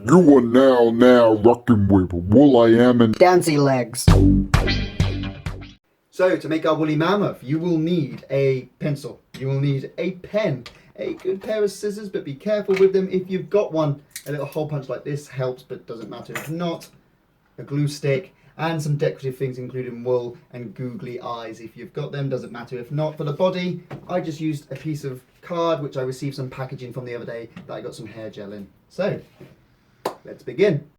You are now rocking with Woolly Mammoth. Dancy legs. So to make our woolly mammoth, you will need a pencil, you will need a pen, a good pair of scissors, but be careful with them. If you've got one, a little hole punch like this helps, but doesn't matter if not. A glue stick and some decorative things including wool and googly eyes. If you've got them, doesn't matter if not. For the body, I just used a piece of card which I received some packaging from the other day that I got some hair gel in. So let's begin.